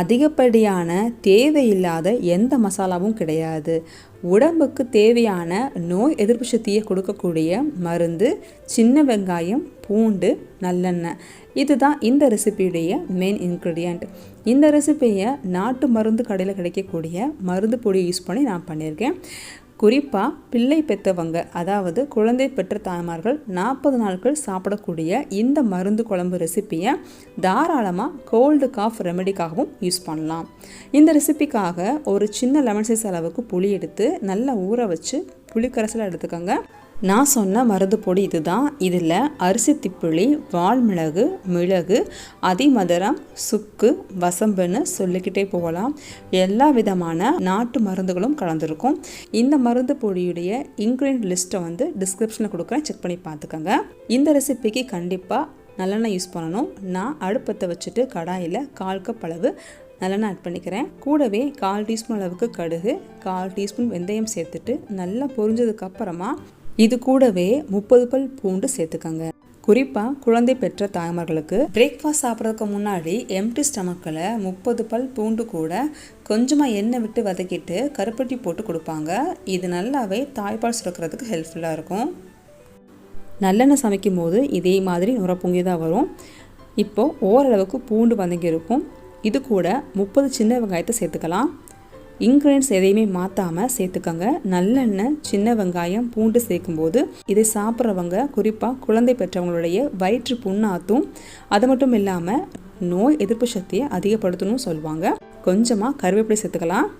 அதிகப்படியான தேவையில்லாத எந்த மசாலாவும் கிடையாது. உடம்புக்கு தேவையான நோய் எதிர்ப்பு சக்தியை கொடுக்கக்கூடிய மருந்து சின்ன வெங்காயம், பூண்டு, நல்லெண்ணெய். இதுதான் இந்த ரெசிபியுடைய மெயின் இன்க்ரீடியண்ட். இந்த ரெசிபியை நாட்டு மருந்து கடையில் கிடைக்கக்கூடிய மருந்து பொடி யூஸ் பண்ணி நான் பண்ணியிருக்கேன். குறிப்பாக பிள்ளை பெற்றவங்க, அதாவது குழந்தை பெற்ற தாய்மார்கள் 40 நாட்கள் சாப்பிடக்கூடிய இந்த மருந்து குழம்பு ரெசிப்பியை தாராளமாக கோல்டு காஃப் ரெமெடிக்காகவும் யூஸ் பண்ணலாம். இந்த ரெசிப்பிக்காக ஒரு சின்ன லெமன் சைஸ் அளவுக்கு புளி எடுத்து நல்லா ஊற வச்சு புளிக்கரைசலை எடுத்துக்கோங்க. நான் சொன்ன மருந்து பொடி இதுதான். இதில் அரிசி திப்புளி, வால்மிளகு, மிளகு, அதிமதுரம், சுக்கு, வசம்புன்னு சொல்லிக்கிட்டே போகலாம். எல்லா விதமான நாட்டு மருந்துகளும் கலந்துருக்கும். இந்த மருந்து பொடியுடைய இன்க்ரீடியன்ட் லிஸ்ட்டை டிஸ்கிரிப்ஷனில் கொடுக்குறேன், செக் பண்ணி பார்த்துக்கோங்க. இந்த ரெசிபிக்கு கண்டிப்பாக நல்லெண்ணெய் யூஸ் பண்ணணும். நான் அடுப்பத்தை வச்சுட்டு கடாயில் 1/4 கப் அளவு நல்லெண்ணெய் ஆட் பண்ணிக்கிறேன். கூடவே 1/4 டீஸ்பூன் அளவுக்கு கடுகு, 1/4 டீஸ்பூன் வெந்தயம் சேர்த்துட்டு நல்லா பொரிஞ்சதுக்கப்புறமா இது கூடவே 30 பல் பூண்டு சேர்த்துக்கோங்க. குறிப்பாக குழந்தை பெற்ற தாய்மார்களுக்கு பிரேக்ஃபாஸ்ட் சாப்பிட்றதுக்கு முன்னாடி எம்டி ஸ்டமக்கில் 30 பல் பூண்டு கூட கொஞ்சமாக எண்ணெய் விட்டு வதக்கிட்டு கருப்பட்டி போட்டு கொடுப்பாங்க. இது நல்லாவே தாய்ப்பால் சுரக்கிறதுக்கு ஹெல்ப்ஃபுல்லாக இருக்கும். நல்லெண்ணெய் சமைக்கும் போது இதே மாதிரி நுர பொங்கி தான் வரும். இப்போது ஓரளவுக்கு பூண்டு வதங்கி இருக்கும். இது கூட 30 சின்ன வெங்காயத்தை சேர்த்துக்கலாம். இன்க்ரீடியன்ஸ் எதையுமே மாற்றாமல் சேர்த்துக்கோங்க. நல்லெண்ணெய், சின்ன வெங்காயம், பூண்டு சேர்க்கும்போது இதை சாப்பிட்றவங்க குறிப்பாக குழந்தை பெற்றவங்களுடைய வயிற்று புண்ணாத்தும், அது மட்டும் இல்லாமல் நோய் எதிர்ப்பு சக்தியை அதிகப்படுத்தணும்னு சொல்லுவாங்க. கொஞ்சமாக கருவேப்பிலை சேர்த்துக்கலாம்.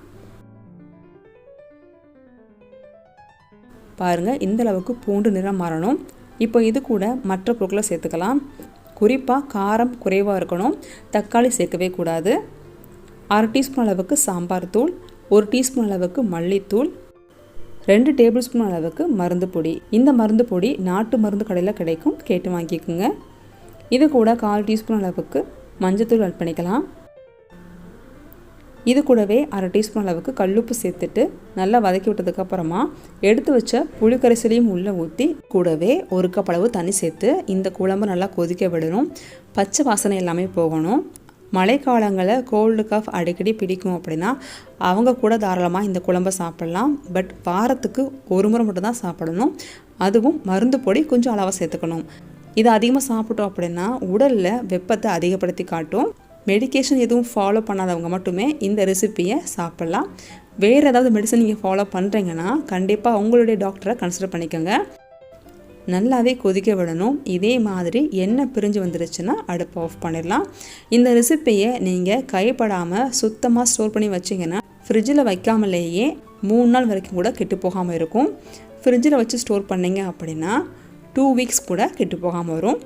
பாருங்கள், இந்த அளவுக்கு பூண்டு நிறம் மாறணும். இப்போ இது கூட மற்ற பொருட்களை சேர்த்துக்கலாம். குறிப்பாக காரம் குறைவாக இருக்கணும். தக்காளி சேர்க்கவே கூடாது. 1/2 டீஸ்பூன் அளவுக்கு சாம்பார் தூள், 1 டீஸ்பூன் அளவுக்கு மல்லித்தூள், 2 டேபிள் ஸ்பூன் அளவுக்கு மருந்து பொடி. இந்த மருந்து பொடி நாட்டு மருந்து கடையில் கிடைக்கும், கேட்டு வாங்கிக்கோங்க. இது கூட 1/4 டீஸ்பூன் அளவுக்கு மஞ்சத்தூள் ஆட் பண்ணிக்கலாம். இது கூடவே 1/2 டீஸ்பூன் அளவுக்கு கல்லுப்பு சேர்த்துட்டு நல்லா வதக்கி விட்டதுக்கப்புறமா எடுத்து வச்ச புளிக்கரைசலையும் உள்ளே ஊற்றி கூடவே 1 கப் அளவு தண்ணி சேர்த்து இந்த குழம்பு நல்லா கொதிக்க விடணும். பச்சை வாசனை எல்லாமே போகணும். மழைக்காலங்களில் கோல்டு காஃப் அடிக்கடி பிடிக்கும் அப்படின்னா அவங்க கூட தாராளமாக இந்த குழம்பை சாப்பிட்லாம். பட் வாரத்துக்கு 1 முறை மட்டும் தான் சாப்பிடணும். அதுவும் மருந்து பொடி கொஞ்சம் அளவாக சேர்த்துக்கணும். இது அதிகமாக சாப்பிட்டோம் அப்படின்னா உடலில் வெப்பத்தை அதிகப்படுத்தி காட்டும். மெடிக்கேஷன் எதுவும் ஃபாலோ பண்ணாதவங்க மட்டுமே இந்த ரெசிப்பியை சாப்பிட்லாம். வேறு ஏதாவது மெடிசன் நீங்கள் ஃபாலோ பண்ணுறீங்கன்னா கண்டிப்பாக உங்களுடைய டாக்டரை கன்சிடர் பண்ணிக்கோங்க. நல்லாவே கொதிக்க விடணும். இதே மாதிரி எண்ணெய் பிரிஞ்சு வந்துருச்சுன்னா அடுப்பு ஆஃப் பண்ணிடலாம். இந்த ரெசிப்பியை நீங்கள் கைப்படாமல் சுத்தமாக ஸ்டோர் பண்ணி வச்சிங்கன்னா ஃப்ரிட்ஜில் வைக்காமலேயே 3 நாள் வரைக்கும் கூட கெட்டு போகாமல் இருக்கும். ஃப்ரிட்ஜில் வச்சு ஸ்டோர் பண்ணிங்க அப்படின்னா 2 வீக்ஸ் கூட கெட்டு போகாமல் வரும்.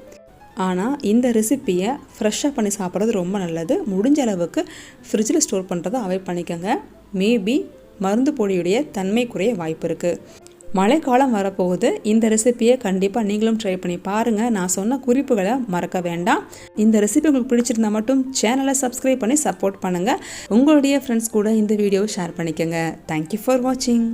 ஆனால் இந்த ரெசிப்பியை ஃப்ரெஷ்ஷாக பண்ணி சாப்பிட்றது ரொம்ப நல்லது. முடிஞ்ச அளவுக்கு ஃப்ரிட்ஜில் ஸ்டோர் பண்ணுறதை அவாய்ட் பண்ணிக்கோங்க. மேபி மருந்து பொடியுடைய தன்மை குறைய வாய்ப்பு இருக்குது. மழைக்காலம் வரப்போகுது. இந்த ரெசிப்பியை கண்டிப்பாக நீங்களும் ட்ரை பண்ணி பாருங்கள். நான் சொன்ன குறிப்புகளை மறக்க வேண்டாம். இந்த ரெசிபி உங்களுக்கு பிடிச்சிருந்தா மட்டும் சேனலை சப்ஸ்கிரைப் பண்ணி சப்போர்ட் பண்ணுங்கள். உங்களுடைய ஃப்ரெண்ட்ஸ் கூட இந்த வீடியோவை ஷேர் பண்ணிக்கோங்க. தேங்க்யூ ஃபார் வாட்சிங்.